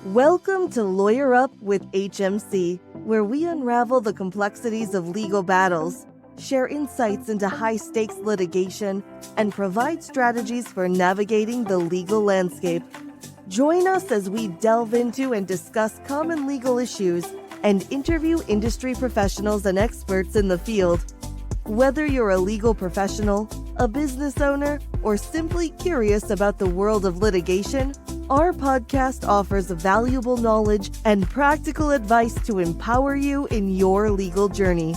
Welcome to Lawyer Up with HMC, where we unravel the complexities of legal battles, share insights into high-stakes litigation, and provide strategies for navigating the legal landscape. Join us as we delve into and discuss common legal issues and interview industry professionals and experts in the field. Whether you're a legal professional, a business owner, or simply curious about the world of litigation, our podcast offers valuable knowledge and practical advice to empower you in your legal journey.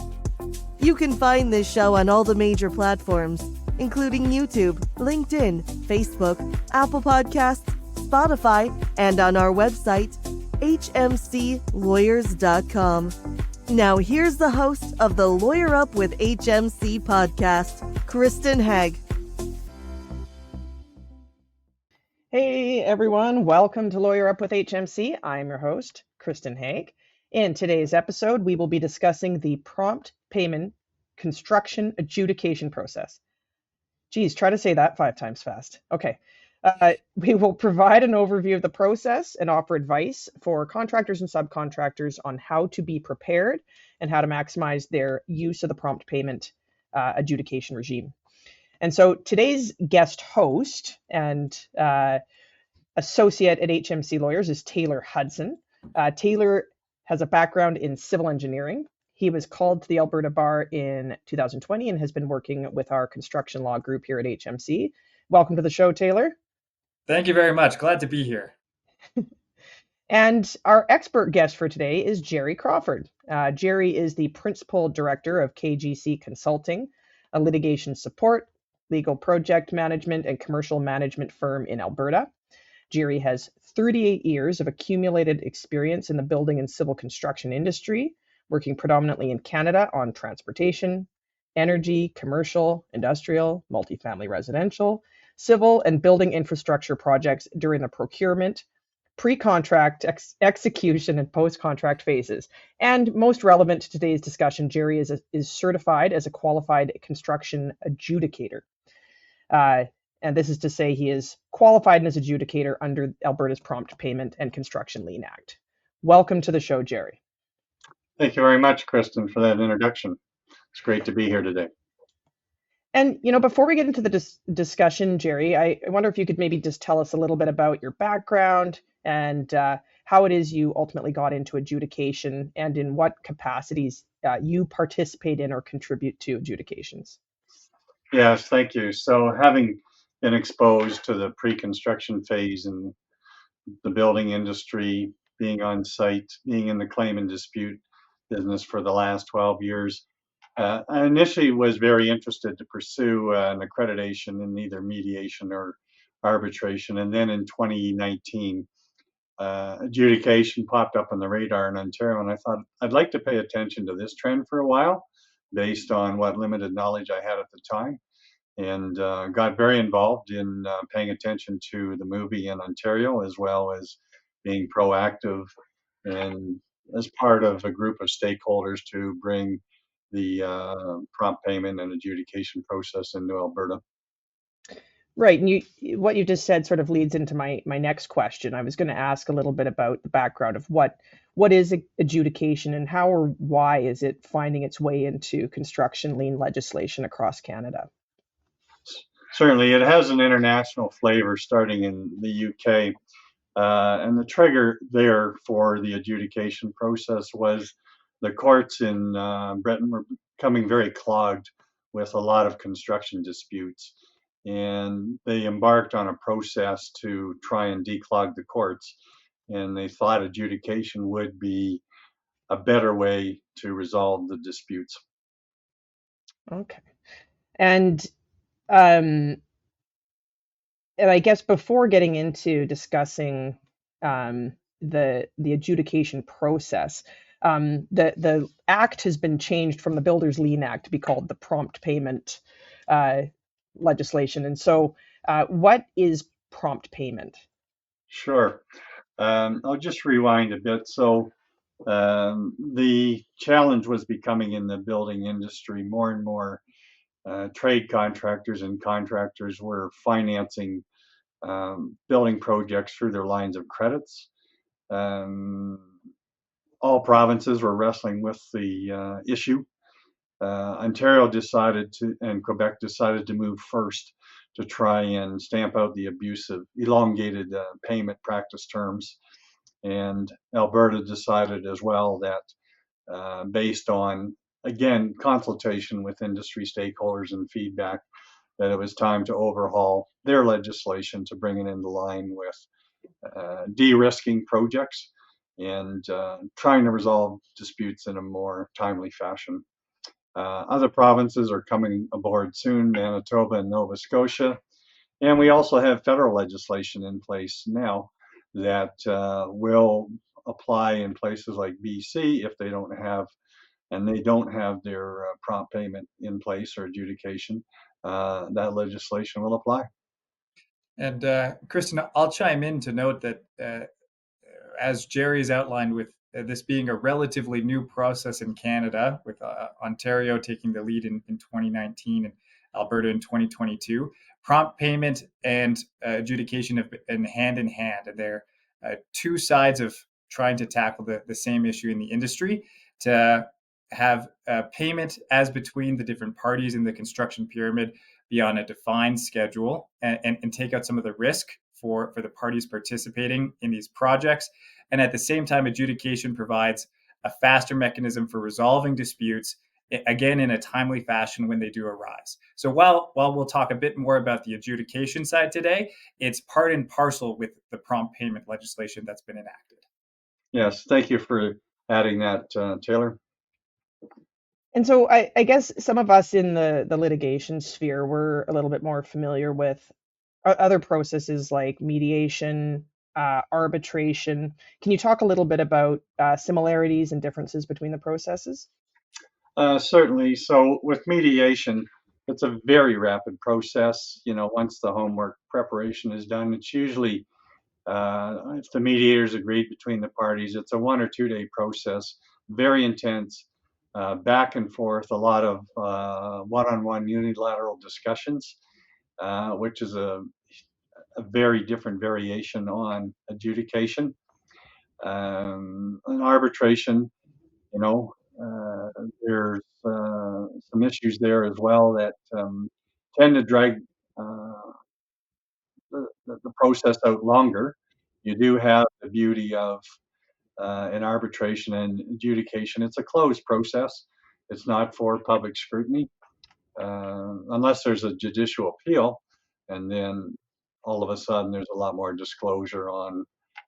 You can find this show on all the major platforms, including YouTube, LinkedIn, Facebook, Apple Podcasts, Spotify, and on our website, hmclawyers.com. Now here's the host of the Lawyer Up with HMC podcast, Kristen Hagg. Hey everyone, welcome to Lawyer Up with HMC. I'm your host, Kristen Hagg. In today's episode, we will be discussing the prompt payment construction adjudication process. Geez, try to say that 5 times fast. Okay. We will provide an overview of the process and offer advice for contractors and subcontractors on how to be prepared and how to maximize their use of the prompt payment adjudication regime. And so today's guest host and associate at HMC Lawyers is Taylor Hudson. Taylor has a background in civil engineering. He was called to the Alberta bar in 2020 and has been working with our construction law group here at HMC. Welcome to the show, Taylor. Thank you very much. Glad to be here. And our expert guest for today is Jerry Crawford. Jerry is the principal director of KGC Consulting, a litigation support, legal project management, and commercial management firm in Alberta. Jerry has 38 years of accumulated experience in the building and civil construction industry, working predominantly in Canada on transportation, energy, commercial, industrial, multifamily residential, civil, and building infrastructure projects during the procurement, pre-contract, execution, and post-contract phases. And most relevant to today's discussion, Jerry is certified as a qualified construction adjudicator. And this is to say he is qualified as adjudicator under Alberta's Prompt Payment and Construction Lien Act. Welcome to the show, Jerry. Thank you very much, Kristen, for that introduction. It's great to be here today. And, before we get into the discussion, Jerry, I wonder if you could maybe just tell us a little bit about your background and how it is you ultimately got into adjudication and in what capacities you participate in or contribute to adjudications. Yes, thank you. So having been exposed to the pre-construction phase in the building industry, being on site, being in the claim and dispute business for the last 12 years, I initially was very interested to pursue an accreditation in either mediation or arbitration. And then in 2019, adjudication popped up on the radar in Ontario, and I thought I'd like to pay attention to this trend for a while based on what limited knowledge I had at the time, and got very involved in paying attention to the movie in Ontario, as well as being proactive and as part of a group of stakeholders to bring the prompt payment and adjudication process into Alberta. Right. And what you just said sort of leads into my next question. I was going to ask a little bit about the background of what is adjudication and how or why is it finding its way into construction lien legislation across Canada? Certainly, it has an international flavor starting in the UK. And the trigger there for the adjudication process was the courts in Britain were becoming very clogged with a lot of construction disputes. And they embarked on a process to try and declog the courts. And they thought adjudication would be a better way to resolve the disputes. Okay. And I guess before getting into discussing the adjudication process, the act has been changed from the Builders Lien Act to be called the Prompt Payment legislation. And so what is prompt payment? Sure. I'll just rewind a bit. So the challenge was becoming in the building industry, more and more trade contractors and contractors were financing building projects through their lines of credits. Um, all provinces were wrestling with the issue. Ontario decided to, and Quebec decided to move first to try and stamp out the abusive, elongated payment practice terms. And Alberta decided as well that based on, again, consultation with industry stakeholders and feedback, that it was time to overhaul their legislation to bring it into line with de-risking projects and trying to resolve disputes in a more timely fashion. Other provinces are coming aboard soon, Manitoba and Nova Scotia. And we also have federal legislation in place now that will apply in places like BC if they don't have their prompt payment in place or adjudication. That legislation will apply. And Kristen, I'll chime in to note that as Jerry's outlined, with this being a relatively new process in Canada, with Ontario taking the lead in 2019 and Alberta in 2022, prompt payment and adjudication have been hand in hand. And they're two sides of trying to tackle the same issue in the industry, to have payment as between the different parties in the construction pyramid be on a defined schedule, and take out some of the risk for the parties participating in these projects. And at the same time, adjudication provides a faster mechanism for resolving disputes, again, in a timely fashion when they do arise. So while we'll talk a bit more about the adjudication side today, it's part and parcel with the prompt payment legislation that's been enacted. Yes, thank you for adding that, Taylor. And so I guess some of us in the litigation sphere, we're a little bit more familiar with other processes like mediation, arbitration. Can you talk a little bit about similarities and differences between the processes? Certainly. So with mediation, it's a very rapid process. Once the homework preparation is done, it's usually, if the mediators agreed between the parties, it's a 1 or 2 day process, very intense, back and forth, a lot of one-on-one unilateral discussions, which is a very different variation on adjudication. And arbitration, there's some issues there as well that tend to drag the process out longer. You do have the beauty of in arbitration and adjudication, it's a closed process. It's not for public scrutiny unless there's a judicial appeal, and then all of a sudden there's a lot more disclosure on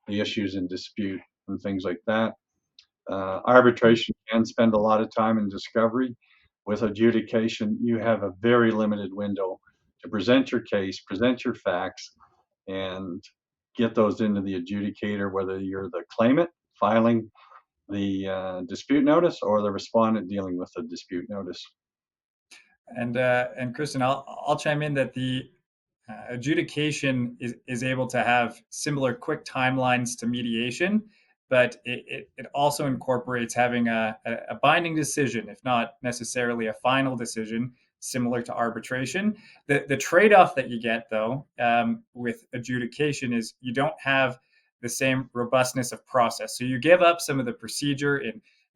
the issues in dispute and things like that. Arbitration can spend a lot of time in discovery. With adjudication, you have a very limited window to present your case, present your facts, and get those into the adjudicator, whether you're the claimant filing the dispute notice or the respondent dealing with the dispute notice. And Kristen, I'll chime in that the adjudication is able to have similar quick timelines to mediation, but it also incorporates having a binding decision, if not necessarily a final decision, similar to arbitration. The trade-off that you get, though, with adjudication is you don't have the same robustness of process. So you give up some of the procedure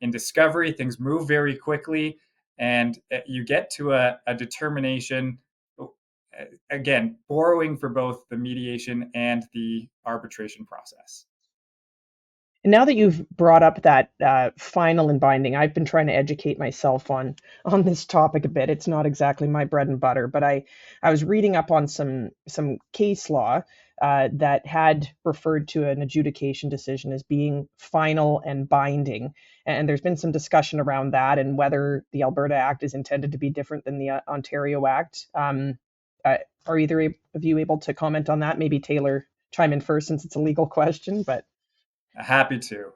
in discovery. Things move very quickly, and you get to a determination, again, borrowing for both the mediation and the arbitration process. And now that you've brought up that final and binding, I've been trying to educate myself on this topic a bit. It's not exactly my bread and butter, but I was reading up on some case law that had referred to an adjudication decision as being final and binding. And there's been some discussion around that and whether the Alberta Act is intended to be different than the Ontario Act. Are either of you able to comment on that? Maybe Taylor chime in first, since it's a legal question, but. Happy to.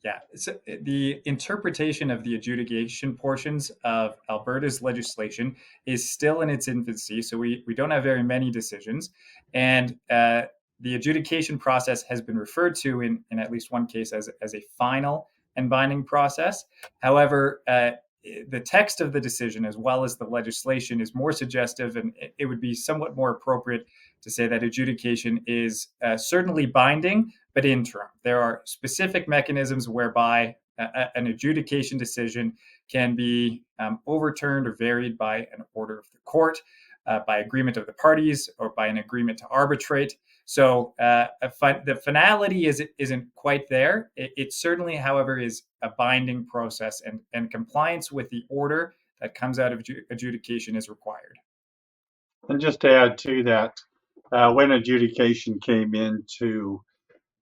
Yeah, so the interpretation of the adjudication portions of Alberta's legislation is still in its infancy, so we don't have very many decisions. And the adjudication process has been referred to in at least one case as a final and binding process. However, the text of the decision as well as the legislation is more suggestive, and it would be somewhat more appropriate to say that adjudication is certainly binding, but interim. There are specific mechanisms whereby an adjudication decision can be overturned or varied by an order of the court, by agreement of the parties, or by an agreement to arbitrate. So the finality isn't quite there. It certainly, however, is a binding process, and compliance with the order that comes out of adjudication is required. And just to add to that, when adjudication came into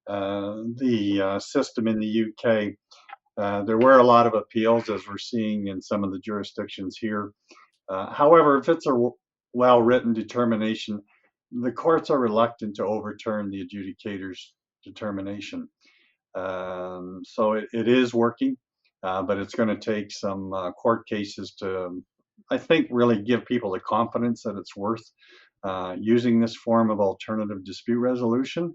the system in the UK, there were a lot of appeals, as we're seeing in some of the jurisdictions here. However, if it's a well-written determination, the courts are reluctant to overturn the adjudicator's determination. So it is working, but it's going to take some court cases to, I think, really give people the confidence that it's worth using this form of alternative dispute resolution.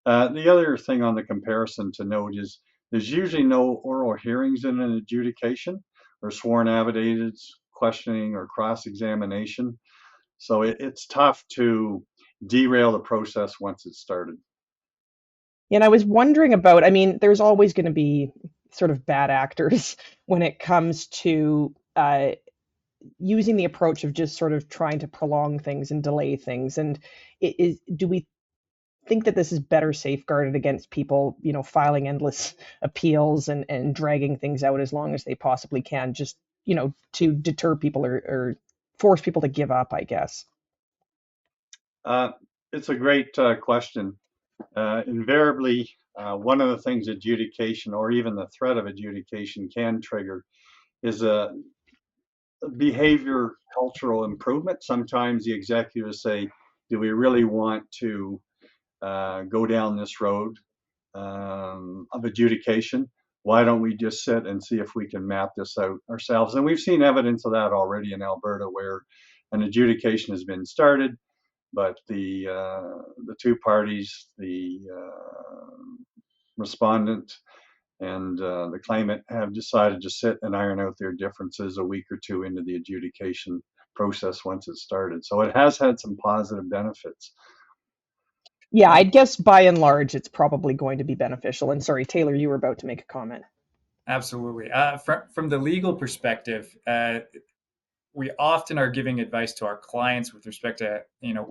The other thing on the comparison to note is there's usually no oral hearings in an adjudication or sworn affidavits, questioning, or cross-examination. So it's tough to derail the process once it's started. And I was wondering about, I mean, there's always going to be sort of bad actors when it comes to using the approach of just sort of trying to prolong things and delay things. And do we think that this is better safeguarded against people, filing endless appeals and dragging things out as long as they possibly can, just, to deter people or force people to give up, I guess? It's a great question. Invariably, one of the things adjudication or even the threat of adjudication can trigger is a behavior cultural improvement. Sometimes the executives say, do we really want to go down this road of adjudication? Why don't we just sit and see if we can map this out ourselves? And we've seen evidence of that already in Alberta, where an adjudication has been started, but the two parties, the respondent and the claimant, have decided to sit and iron out their differences a week or two into the adjudication process once it started. So it has had some positive benefits. Yeah, I'd guess by and large, it's probably going to be beneficial. And sorry, Taylor, you were about to make a comment. Absolutely. From the legal perspective, we often are giving advice to our clients with respect to,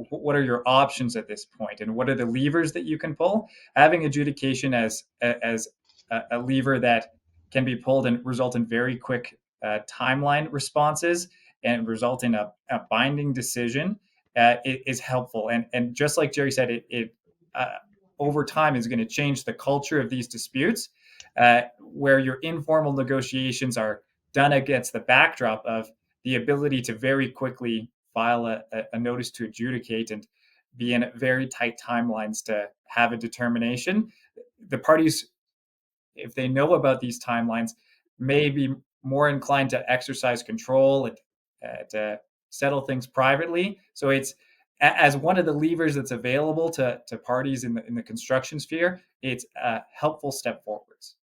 what are your options at this point, and what are the levers that you can pull. Having adjudication as a lever that can be pulled and result in very quick timeline responses and result in a binding decision is helpful. And just like Jerry said, it over time is going to change the culture of these disputes, where your informal negotiations are done against the backdrop of the ability to very quickly file a notice to adjudicate and be in very tight timelines to have a determination. The parties, if they know about these timelines, may be more inclined to exercise control and to settle things privately. So it's, as one of the levers that's available to parties in the construction sphere, it's a helpful step forwards.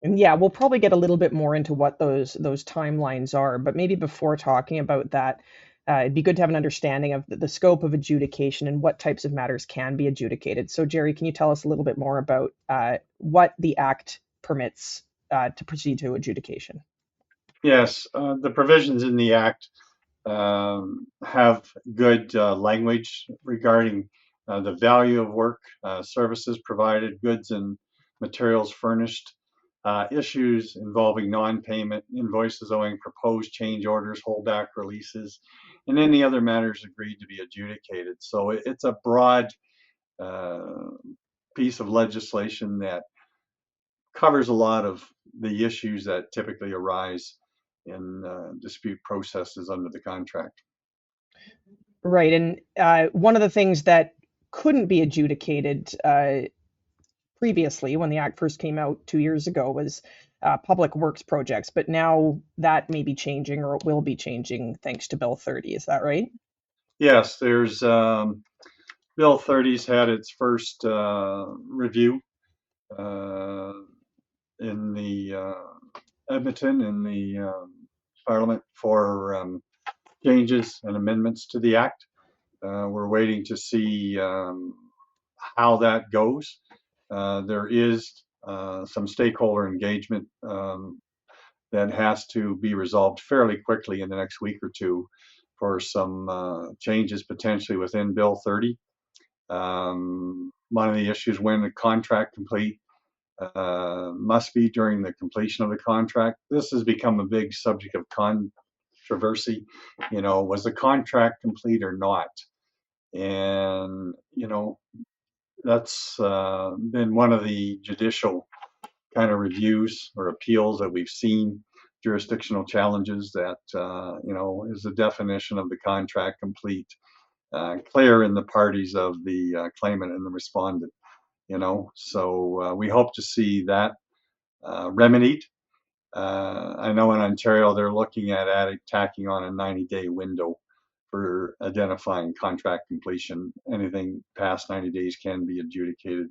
And yeah, we'll probably get a little bit more into what those timelines are, but maybe before talking about that, it'd be good to have an understanding of the scope of adjudication and what types of matters can be adjudicated. So Jerry, can you tell us a little bit more about what the Act permits to proceed to adjudication? Yes, the provisions in the Act have good language regarding the value of work, services provided, goods and materials furnished, issues involving non-payment, invoices owing, proposed change orders, holdback releases, and any other matters agreed to be adjudicated. So it's a broad piece of legislation that covers a lot of the issues that typically arise in dispute processes under the contract. Right, and one of the things that couldn't be adjudicated previously, when the Act first came out 2 years ago, was public works projects, but now that may be changing, or it will be changing thanks to Bill 30. Is that right? Yes, there's Bill 30's had its first review in the Edmonton in the Parliament for changes and amendments to the Act. We're waiting to see how that goes. There is some stakeholder engagement that has to be resolved fairly quickly in the next week or two for some changes potentially within Bill 30. One of the issues when the contract complete must be during the completion of the contract. This has become a big subject of controversy. Was the contract complete or not? And, that's been one of the judicial kind of reviews or appeals that we've seen, jurisdictional challenges that, is the definition of the contract complete, clear in the parties of the claimant and the respondent, So we hope to see that remedied. I know in Ontario, they're looking at tacking on a 90-day window for identifying contract completion. Anything past 90 days can be adjudicated.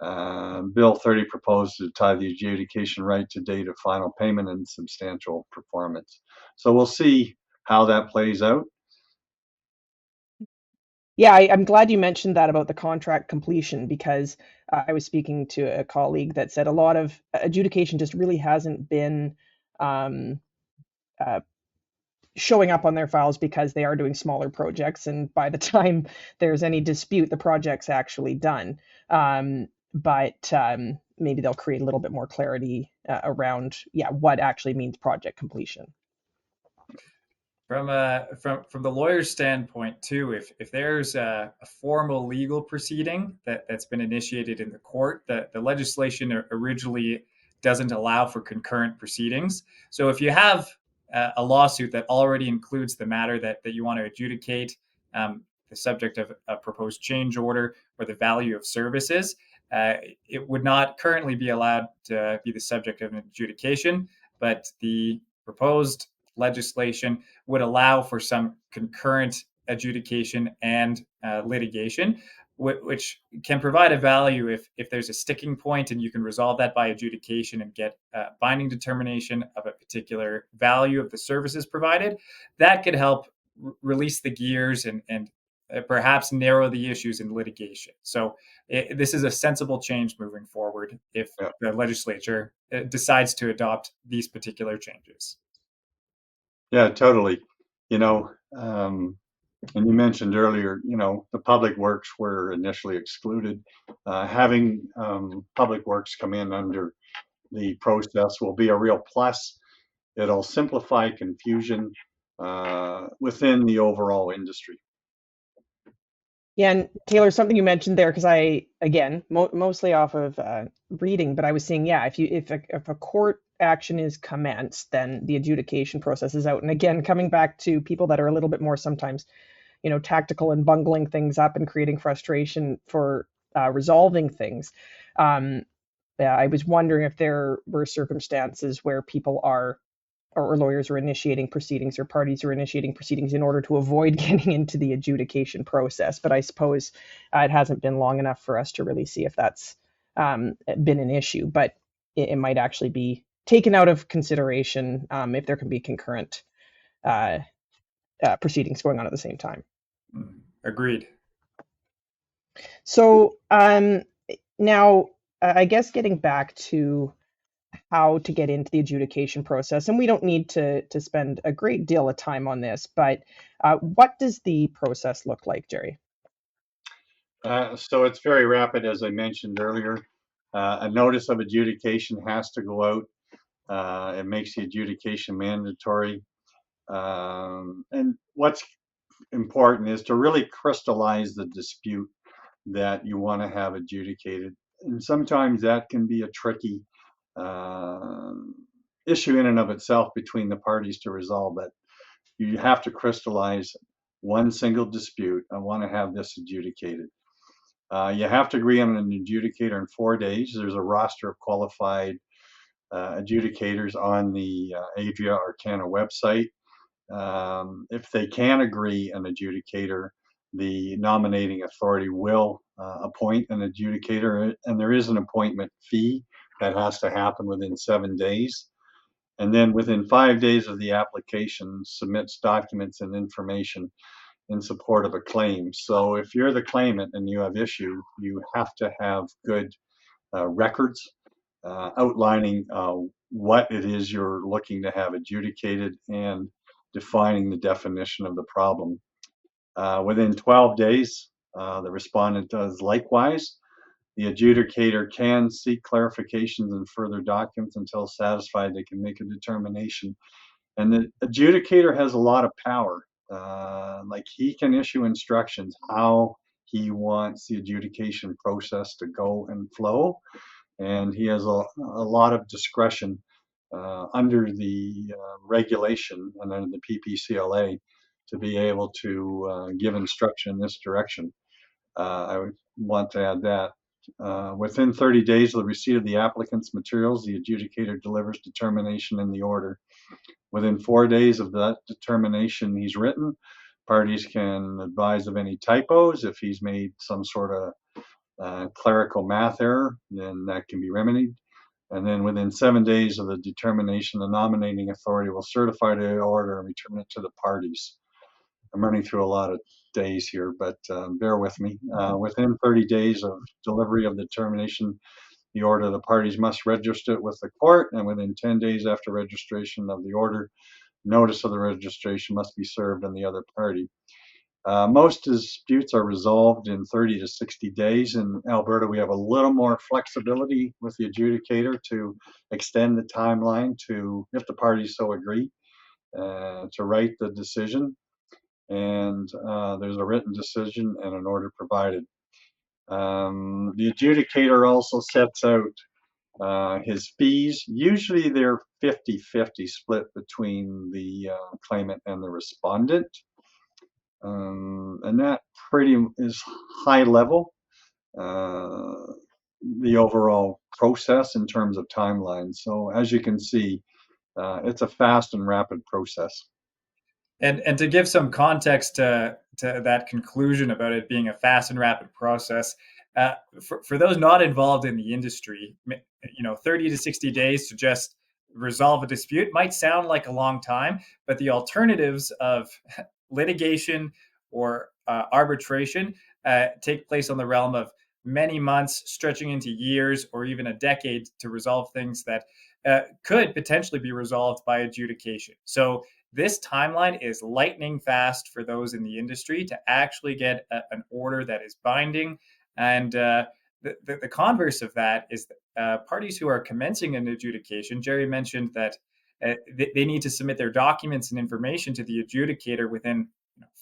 Bill 30 proposes to tie the adjudication right to date of final payment and substantial performance. So we'll see how that plays out. Yeah, I'm glad you mentioned that about the contract completion, because I was speaking to a colleague that said a lot of adjudication just really hasn't been um, showing up on their files because they are doing smaller projects, and by the time there's any dispute, the project's actually done. But maybe they'll create a little bit more clarity around what actually means project completion. From the lawyer's standpoint too, if there's a formal legal proceeding that's been initiated in the court, the legislation originally doesn't allow for concurrent proceedings. So if you have a lawsuit that already includes the matter that you want to adjudicate, the subject of a proposed change order or the value of services, it would not currently be allowed to be the subject of an adjudication, but the proposed legislation would allow for some concurrent adjudication and litigation, which can provide a value if there's a sticking point and you can resolve that by adjudication and get a binding determination of a particular value of the services provided. That could help release the gears and perhaps narrow the issues in litigation. So this is a sensible change moving forward if the legislature decides to adopt these particular changes. Yeah, totally. And you mentioned earlier, the public works were initially excluded. Having public works come in under the process will be a real plus. It'll simplify confusion within the overall industry. Yeah, and Taylor, something you mentioned there, because I, again, mostly off of reading, but I was seeing, if a court action is commenced, then the adjudication process is out. And again, coming back to people that are a little bit more sometimes, tactical and bungling things up and creating frustration for resolving things. I was wondering if there were circumstances where people are, or lawyers are initiating proceedings, or parties are initiating proceedings in order to avoid getting into the adjudication process. But I suppose it hasn't been long enough for us to really see if that's been an issue. But it might actually be taken out of consideration if there can be concurrent proceedings going on at the same time. Agreed. So now, I guess getting back to how to get into the adjudication process, and we don't need to spend a great deal of time on this, but what does the process look like, Jerry? So it's very rapid, as I mentioned earlier. A notice of adjudication has to go out. It makes the adjudication mandatory. And what's important is to really crystallize the dispute that you want to have adjudicated. And sometimes that can be a tricky issue in and of itself between the parties to resolve, but you have to crystallize one single dispute. I want to have this adjudicated. You have to agree on an adjudicator in 4 days. There's a roster of qualified adjudicators on the Adria Arcana website. If they can agree an adjudicator, the nominating authority will appoint an adjudicator, and there is an appointment fee that has to happen within 7 days. and then within 5 days of the application submits documents and information in support of a claim. So if you're the claimant and you have issue, you have to have good records outlining what it is you're looking to have adjudicated and defining the definition of the problem. Within 12 days, the respondent does likewise. The adjudicator can seek clarifications and further documents until satisfied they can make a determination. And the adjudicator has a lot of power. Like he can issue instructions how he wants the adjudication process to go and flow. And he has a lot of discretion under the regulation and under the PPCLA to be able to give instruction in this direction. I would want to add that. Within 30 days of the receipt of the applicant's materials, the adjudicator delivers determination in the order. Within 4 days of that determination he's written, parties can advise of any typos. If he's made some sort of clerical math error, then that can be remedied. And then within 7 days of the determination, the nominating authority will certify the order and return it to the parties. I'm running through a lot of days here, but bear with me. Within 30 days of delivery of the determination, the order, the parties must register it with the court, and within 10 days after registration of the order, notice of the registration must be served on the other party. Most disputes are resolved in 30 to 60 days. In Alberta, we have a little more flexibility with the adjudicator to extend the timeline to, if the parties so agree, to write the decision. And there's a written decision and an order provided. The adjudicator also sets out his fees. Usually they're 50-50 split between the claimant and the respondent. And that pretty is high level, the overall process in terms of timeline. So as you can see, it's a fast and rapid process. And to give some context to that conclusion about it being a fast and rapid process, for those not involved in the industry, 30 to 60 days to just resolve a dispute might sound like a long time, but the alternatives of litigation or arbitration take place on the realm of many months, stretching into years or even a decade to resolve things that could potentially be resolved by adjudication. So this timeline is lightning fast for those in the industry to actually get an order that is binding. And the converse of that is parties who are commencing an adjudication. Jerry mentioned that they need to submit their documents and information to the adjudicator within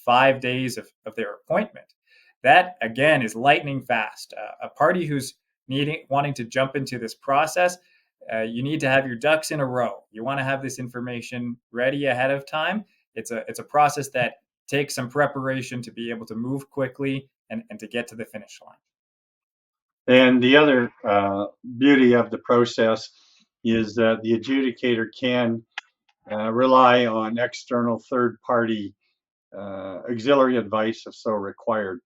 5 days of their appointment. That, again, is lightning fast. A party who's wanting to jump into this process, you need to have your ducks in a row. You want to have this information ready ahead of time. It's a process that takes some preparation to be able to move quickly and to get to the finish line. And the other beauty of the process is that the adjudicator can rely on external third-party auxiliary advice if so required.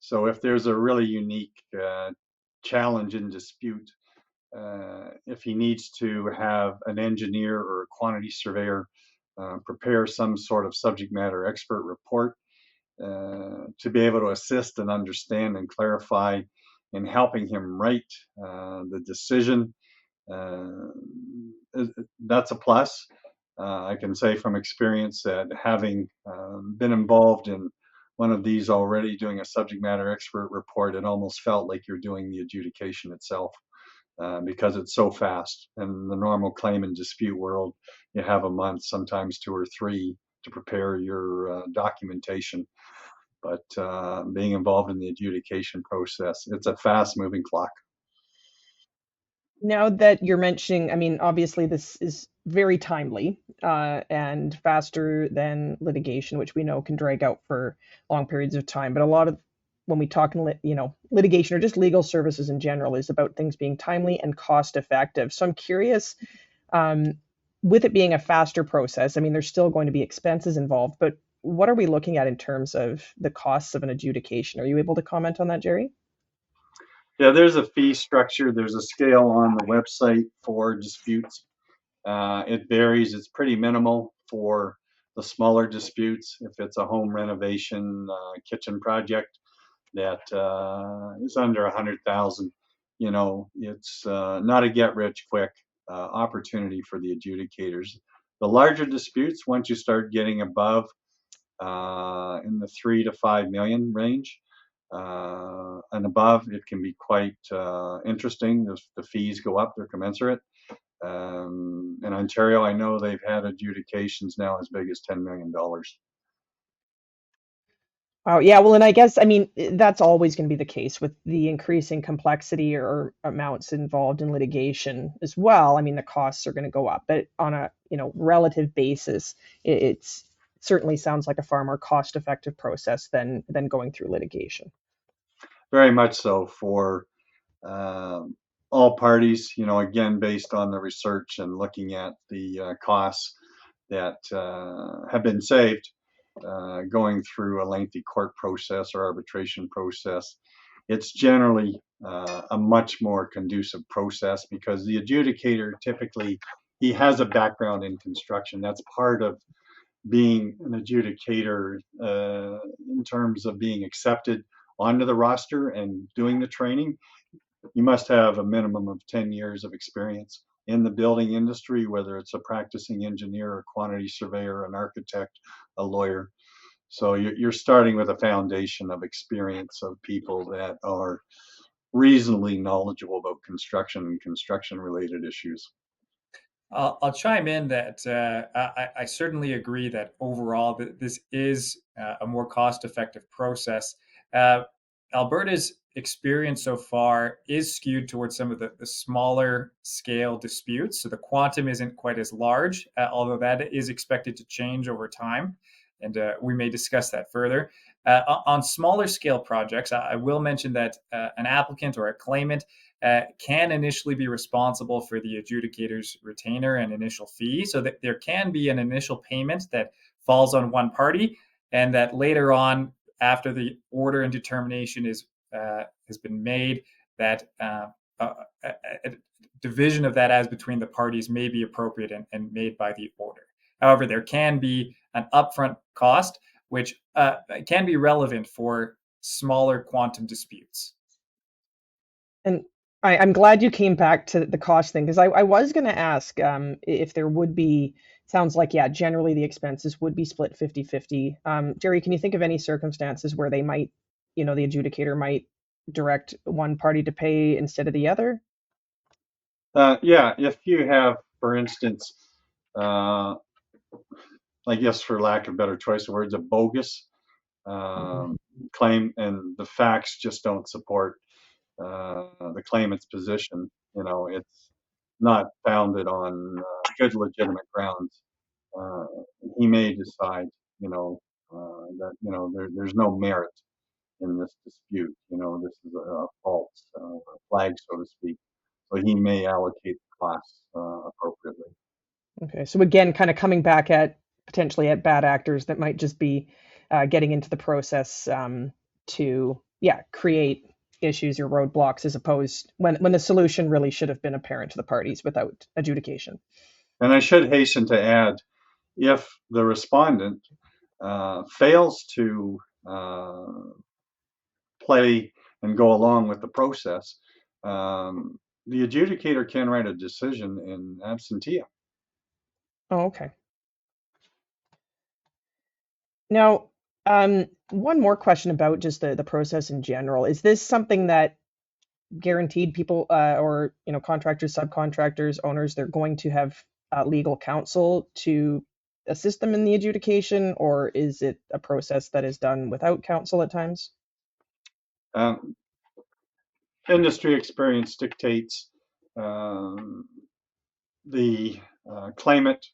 So if there's a really unique challenge in dispute, if he needs to have an engineer or a quantity surveyor prepare some sort of subject matter expert report to be able to assist and understand and clarify in helping him write the decision, that's a plus. I can say from experience that having been involved in one of these already, doing a subject matter expert report, it almost felt like you're doing the adjudication itself. Because it's so fast. In the normal claim and dispute world, you have a month, sometimes 2 or 3, to prepare your documentation. But being involved in the adjudication process, it's a fast-moving clock. Now that you're mentioning, I mean, obviously this is very timely and faster than litigation, which we know can drag out for long periods of time. But a lot of when we talk, litigation or just legal services in general is about things being timely and cost effective. So I'm curious, with it being a faster process, I mean, there's still going to be expenses involved, but what are we looking at in terms of the costs of an adjudication? Are you able to comment on that, Jerry? Yeah, there's a fee structure. There's a scale on the website for disputes. It varies. It's pretty minimal for the smaller disputes. If it's a home renovation kitchen project that is under 100,000, it's not a get rich quick opportunity for the adjudicators. The larger disputes, once you start getting above in the 3 to 5 million range and above, it can be quite interesting. The fees go up; they're commensurate. In Ontario, I know they've had adjudications now as big as $10 million. Oh, yeah. Well, and I guess, I mean, that's always going to be the case with the increasing complexity or amounts involved in litigation as well. I mean, the costs are going to go up, but on a, relative basis, it's certainly sounds like a far more cost-effective process than going through litigation. Very much so for all parties, again, based on the research and looking at the costs that have been saved going through a lengthy court process or arbitration process. It's generally a much more conducive process because the adjudicator typically, he has a background in construction. That's part of being an adjudicator in terms of being accepted onto the roster and doing the training. You must have a minimum of 10 years of experience in the building industry, whether it's a practicing engineer, a quantity surveyor, an architect, a lawyer. So you're starting with a foundation of experience of people that are reasonably knowledgeable about construction and construction related issues. I'll chime in that I certainly agree that overall this is a more cost-effective process. Alberta's experience so far is skewed towards some of the smaller scale disputes. So the quantum isn't quite as large, although that is expected to change over time. And we may discuss that further. On smaller scale projects, I will mention that an applicant or a claimant can initially be responsible for the adjudicator's retainer and initial fee, so that there can be an initial payment that falls on one party, and that later on, after the order and determination has been made, that a division of that as between the parties may be appropriate and made by the order. However, there can be an upfront cost, which can be relevant for smaller quantum disputes. And I'm glad you came back to the cost thing, because I was going to ask if there would be, sounds like, yeah, generally the expenses would be split 50-50. Jerry, can you think of any circumstances where they might, the adjudicator might direct one party to pay instead of the other? Yeah, if you have, for instance, I guess for lack of better choice of words, a bogus claim and the facts just don't support the claimant's position, it's not founded on good legitimate grounds. He may decide, that there's no merit in this dispute. This is a false flag, so to speak. So he may allocate the costs appropriately. Okay, so again, kind of coming back at potentially at bad actors that might just be getting into the process to create issues or roadblocks, as opposed when the solution really should have been apparent to the parties without adjudication. And I should hasten to add, if the respondent fails to play and go along with the process, the adjudicator can write a decision in absentia. Oh, okay. Now, one more question about just the process in general. Is this something that guaranteed people or contractors, subcontractors, owners, they're going to have legal counsel to assist them in the adjudication, or is it a process that is done without counsel at times? Industry experience dictates the claimant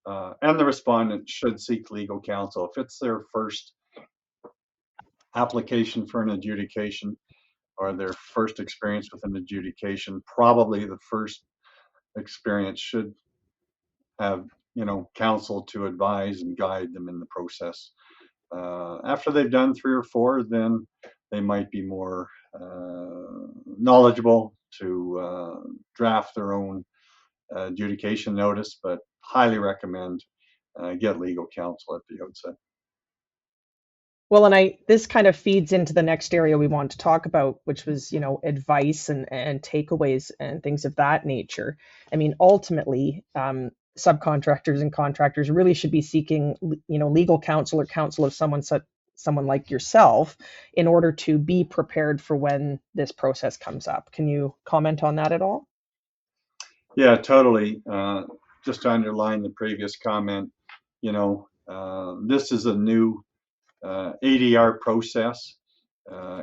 and the respondent should seek legal counsel. If it's their first application for an adjudication or their first experience with an adjudication, probably the first experience should have, counsel to advise and guide them in the process. After they've done 3 or 4, then they might be more knowledgeable to draft their own adjudication notice, but highly recommend get legal counsel at the outset. Well, and this kind of feeds into the next area we want to talk about, which was, advice and takeaways and things of that nature. I mean, ultimately, subcontractors and contractors really should be seeking, legal counsel or counsel of someone like yourself in order to be prepared for when this process comes up. Can you comment on that at all? Yeah, totally. Just to underline the previous comment, this is a new ADR process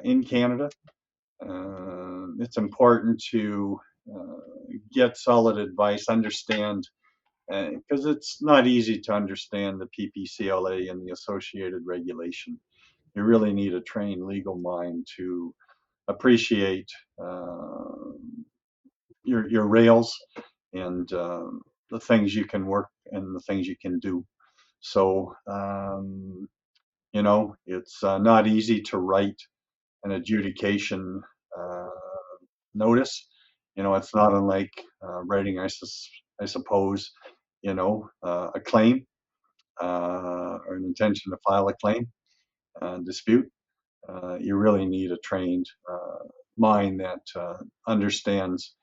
in Canada. It's important to get solid advice, understand, because it's not easy to understand the PPCLA and the associated regulation. You really need a trained legal mind to appreciate your rails and the things you can work and the things you can do. So, it's not easy to write an adjudication notice. It's not unlike writing, I suppose, a claim or an intention to file a claim dispute. You really need a trained mind that understands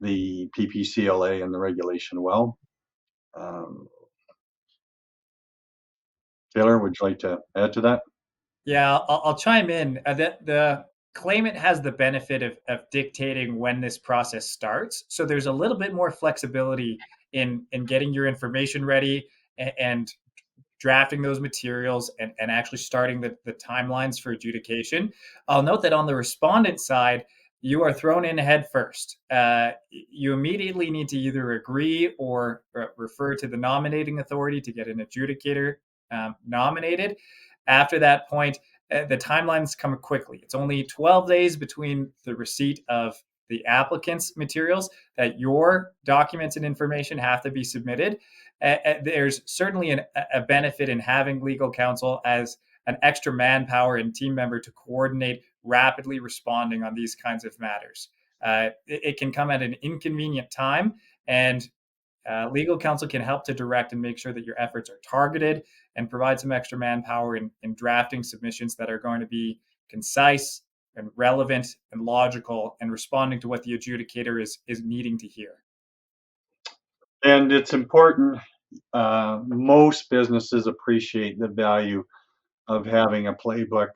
the PPCLA and the regulation well. Taylor, would you like to add to that? Yeah, I'll chime in. The claimant has the benefit of dictating when this process starts. So there's a little bit more flexibility in getting your information ready and drafting those materials and actually starting the timelines for adjudication. I'll note that on the respondent side, you are thrown in head first. You immediately need to either agree or refer to the nominating authority to get an adjudicator nominated. After that point, the timelines come quickly. It's only 12 days between the receipt of the applicant's materials that your documents and information have to be submitted. There's certainly a benefit in having legal counsel as an extra manpower and team member to coordinate rapidly responding on these kinds of matters. It can come at an inconvenient time, and legal counsel can help to direct and make sure that your efforts are targeted and provide some extra manpower in drafting submissions that are going to be concise and relevant and logical and responding to what the adjudicator is needing to hear. And it's important. Most businesses appreciate the value of having a playbook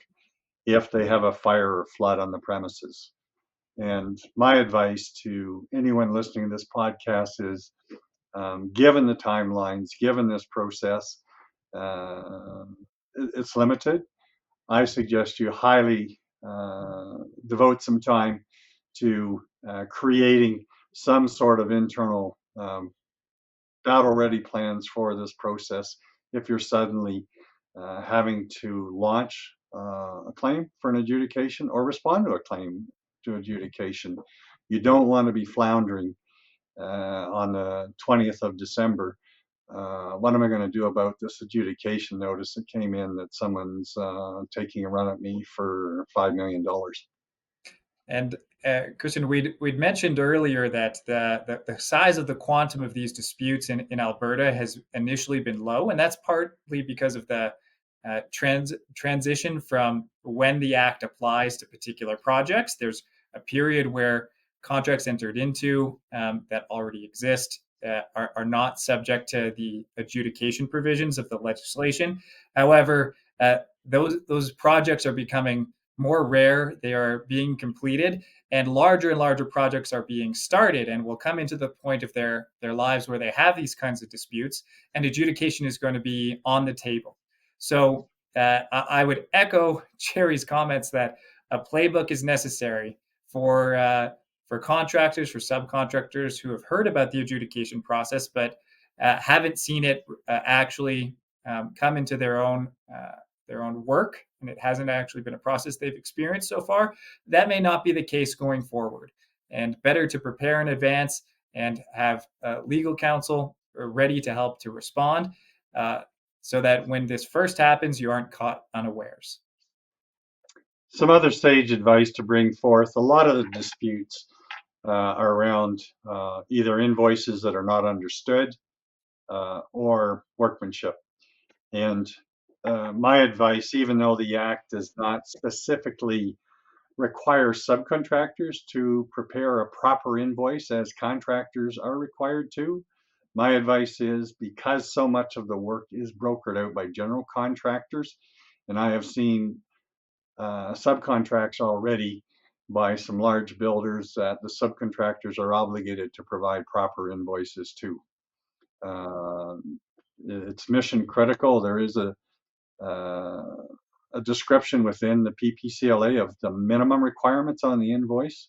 if they have a fire or flood on the premises. And my advice to anyone listening to this podcast is, given the timelines, given this process, it's limited. I suggest you highly devote some time to creating some sort of internal battle-ready plans for this process if you're suddenly having to launch a claim for an adjudication or respond to a claim to adjudication. You don't want to be floundering on the 20th of December. What am I going to do about this adjudication notice that came in that someone's taking a run at me for $5 million? And Kristen, we'd mentioned earlier that the size of the quantum of these disputes in Alberta has initially been low, and that's partly because of the transition from when the Act applies to particular projects. There's a period where contracts entered into that already exist are not subject to the adjudication provisions of the legislation. However, those projects are becoming more rare. They are being completed, and larger projects are being started and will come into the point of their lives where they have these kinds of disputes, and adjudication is going to be on the table. So I would echo Jerry's comments that a playbook is necessary for contractors, for subcontractors who have heard about the adjudication process, but haven't seen it actually come into their own work, and it hasn't actually been a process they've experienced so far. That may not be the case going forward, and better to prepare in advance and have legal counsel ready to help to respond so that when this first happens, you aren't caught unawares. Some other sage advice to bring forth: a lot of the disputes are around either invoices that are not understood or workmanship. And my advice, even though the Act does not specifically require subcontractors to prepare a proper invoice as contractors are required to, my advice is, because so much of the work is brokered out by general contractors, and I have seen subcontracts already by some large builders that the subcontractors are obligated to provide proper invoices to. It's mission critical. There is a description within the PPCLA of the minimum requirements on the invoice.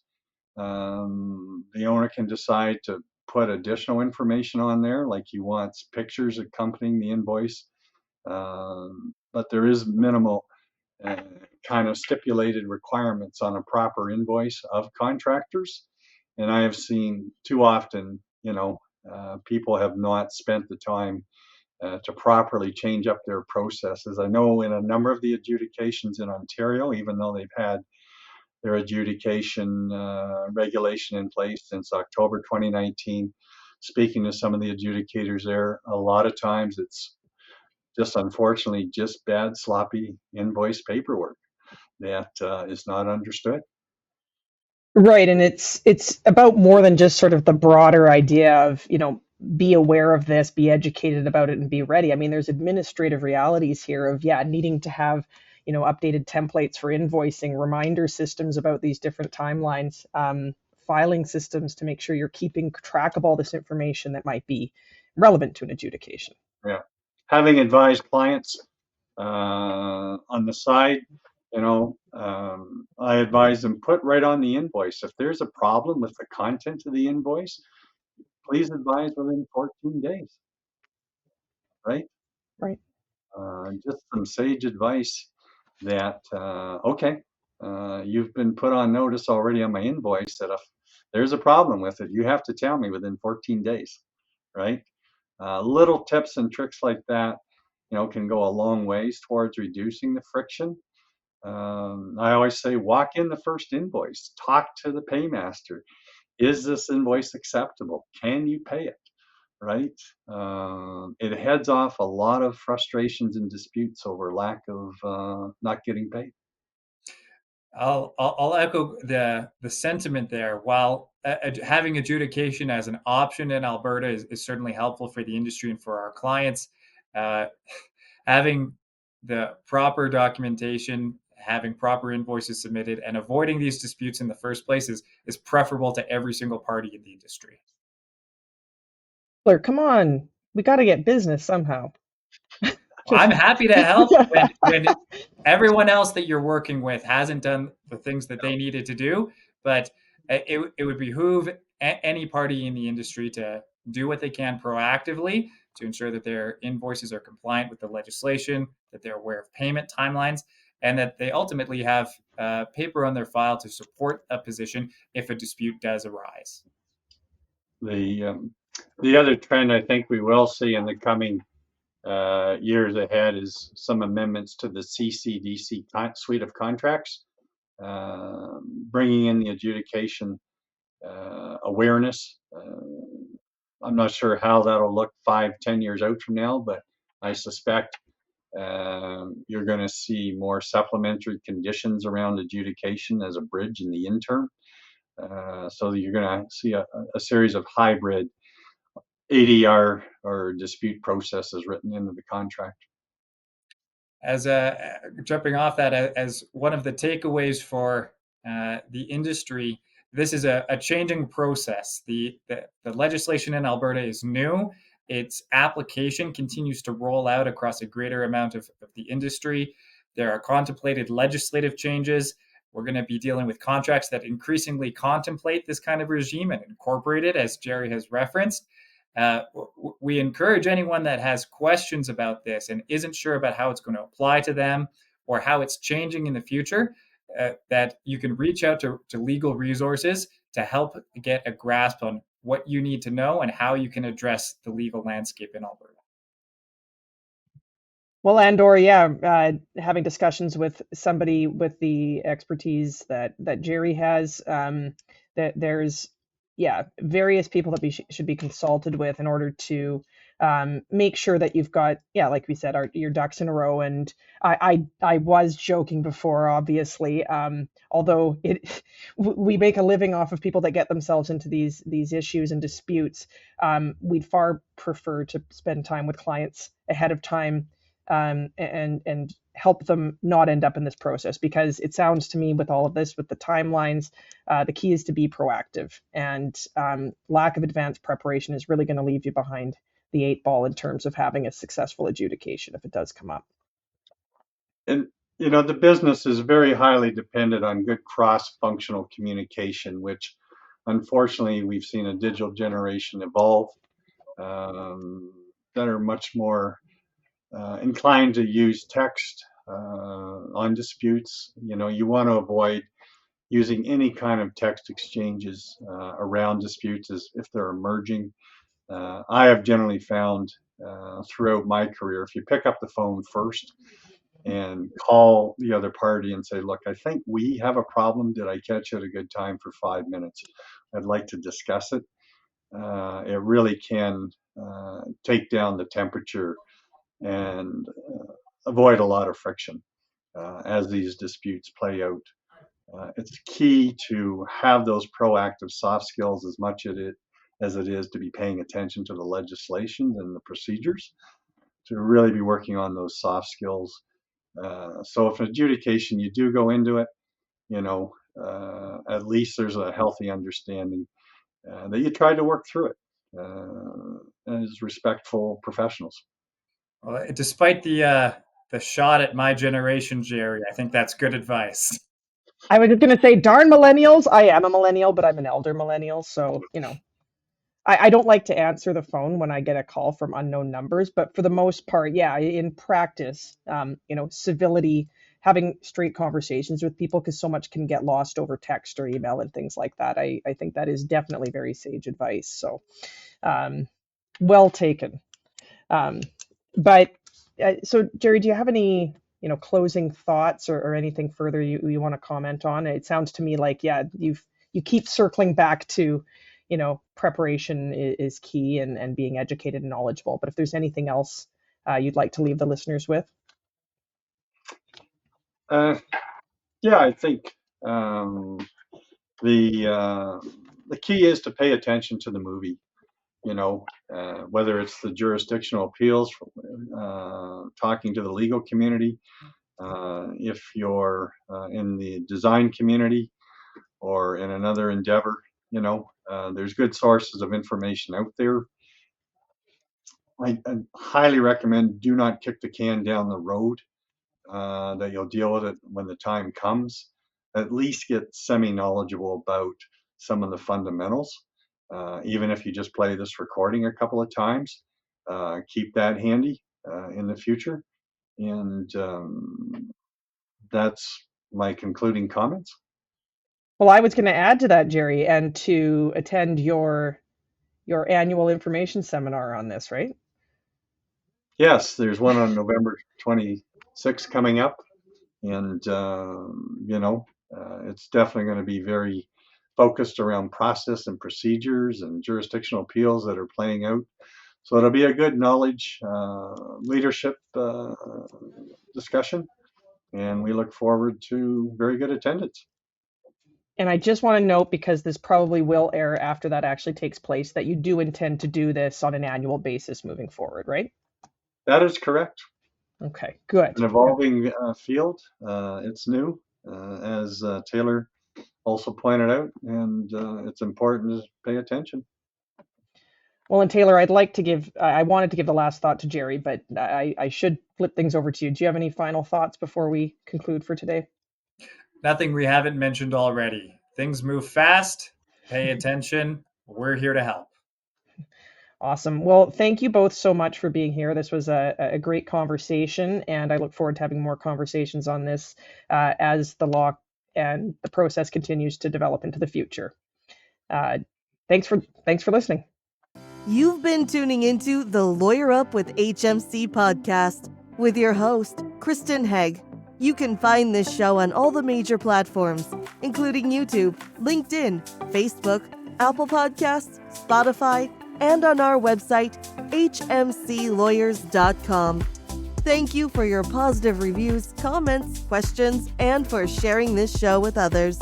The owner can decide to put additional information on there, like he wants pictures accompanying the invoice. But there is minimal kind of stipulated requirements on a proper invoice of contractors. And I have seen too often, people have not spent the time to properly change up their processes. I know in a number of the adjudications in Ontario, even though they've had their adjudication regulation in place since October 2019, speaking to some of the adjudicators there, a lot of times it's just unfortunately just bad, sloppy invoice paperwork that is not understood. Right, and it's about more than just sort of the broader idea of, be aware of this, be educated about it, and be ready. I mean, there's administrative realities here of, needing to have, updated templates for invoicing, reminder systems about these different timelines, filing systems to make sure you're keeping track of all this information that might be relevant to an adjudication. Yeah. Having advised clients on the side, I advise them, put right on the invoice. If there's a problem with the content of the invoice, please advise within 14 days, right? Right. Just some sage advice that, okay, you've been put on notice already on my invoice that if there's a problem with it, you have to tell me within 14 days, right? Little tips and tricks like that, can go a long ways towards reducing the friction. I always say, walk in the first invoice, talk to the paymaster. Is this invoice acceptable? Can you pay it? Right? It heads off a lot of frustrations and disputes over lack of not getting paid. I'll echo the sentiment there. While having adjudication as an option in Alberta is certainly helpful for the industry and for our clients, having the proper documentation, having proper invoices submitted, and avoiding these disputes in the first place is preferable to every single party in the industry. Come on, we got to get business somehow. I'm happy to help when everyone else that you're working with hasn't done the things that they needed to do, but it would behoove any party in the industry to do what they can proactively to ensure that their invoices are compliant with the legislation, that they're aware of payment timelines, and that they ultimately have paper on their file to support a position if a dispute does arise. The other trend I think we will see in the coming years ahead is some amendments to the CCDC suite of contracts, bringing in the adjudication awareness. I'm not sure how that'll look 5-10 years out from now, but I suspect you're going to see more supplementary conditions around adjudication as a bridge in the interim. So you're going to see a series of hybrid ADR or dispute processes written into the contract. As jumping off that, as one of the takeaways for the industry, this is a changing process. The legislation in Alberta is new. Its application continues to roll out across a greater amount of the industry. There are contemplated legislative changes. We're going to be dealing with contracts that increasingly contemplate this kind of regime and incorporate it, as Jerry has referenced. We encourage anyone that has questions about this and isn't sure about how it's going to apply to them or how it's changing in the future, that you can reach out to legal resources to help get a grasp on what you need to know and how you can address the legal landscape in Alberta. Well, Andor, having discussions with somebody with the expertise that Jerry has, that there's various people that should be consulted with in order to make sure that you've got, like we said, your ducks in a row. And I was joking before, obviously, although we make a living off of people that get themselves into these issues and disputes. We'd far prefer to spend time with clients ahead of time, and help them not end up in this process, because it sounds to me, with all of this, with the timelines, the key is to be proactive, and lack of advanced preparation is really going to leave you behind the 8 ball in terms of having a successful adjudication if it does come up. And the business is very highly dependent on good cross-functional communication, which unfortunately we've seen a digital generation evolve, that are much more inclined to use text on disputes. You want to avoid using any kind of text exchanges around disputes as if they're emerging. I have generally found throughout my career, if you pick up the phone first and call the other party and say, look, I think we have a problem. Did I catch you at a good time for 5 minutes? I'd like to discuss it. It really can take down the temperature and avoid a lot of friction as these disputes play out. It's key to have those proactive soft skills as much as it is to be paying attention to the legislation and the procedures, to really be working on those soft skills. So if an adjudication, you do go into it, at least there's a healthy understanding that you tried to work through it as respectful professionals. Well, despite the shot at my generation, Jerry, I think that's good advice. I was just going to say, darn millennials. I am a millennial, but I'm an elder millennial. So, I don't like to answer the phone when I get a call from unknown numbers, but for the most part, in practice, civility, having straight conversations with people, because so much can get lost over text or email and things like that. I think that is definitely very sage advice. So, well taken. But so Jerry, do you have any, closing thoughts or anything further you want to comment on? It sounds to me like, you keep circling back to, preparation is key, and being educated and knowledgeable. But if there's anything else you'd like to leave the listeners with? I think the key is to pay attention to the movie. Whether it's the jurisdictional appeals, talking to the legal community, if you're in the design community or in another endeavor, there's good sources of information out there. I highly recommend do not kick the can down the road, that you'll deal with it when the time comes. At least get semi-knowledgeable about some of the fundamentals. Even if you just play this recording a couple of times, keep that handy in the future. And that's my concluding comments. Well, I was going to add to that, Jerry, and to attend your annual information seminar on this, right? Yes, there's one on November 26th coming up, and it's definitely going to be very focused around process and procedures and jurisdictional appeals that are playing out. So it'll be a good knowledge leadership discussion, and we look forward to very good attendance. And I just want to note, because this probably will air after that actually takes place, that you do intend to do this on an annual basis moving forward, right? That is correct. Okay, good. An evolving field. It's new, as Taylor also pointed out, and it's important to pay attention. Well, and Taylor, I wanted to give the last thought to Jerry, but I should flip things over to you. Do you have any final thoughts before we conclude for today? Nothing we haven't mentioned already. Things move fast. Pay attention. We're here to help. Awesome. Well, thank you both so much for being here. This was a great conversation, and I look forward to having more conversations on this as the law and the process continues to develop into the future. Thanks for listening. You've been tuning into the Lawyer Up with HMC podcast with your host, Kristen Hagg. You can find this show on all the major platforms, including YouTube, LinkedIn, Facebook, Apple Podcasts, Spotify, and on our website, hmclawyers.com. Thank you for your positive reviews, comments, questions, and for sharing this show with others.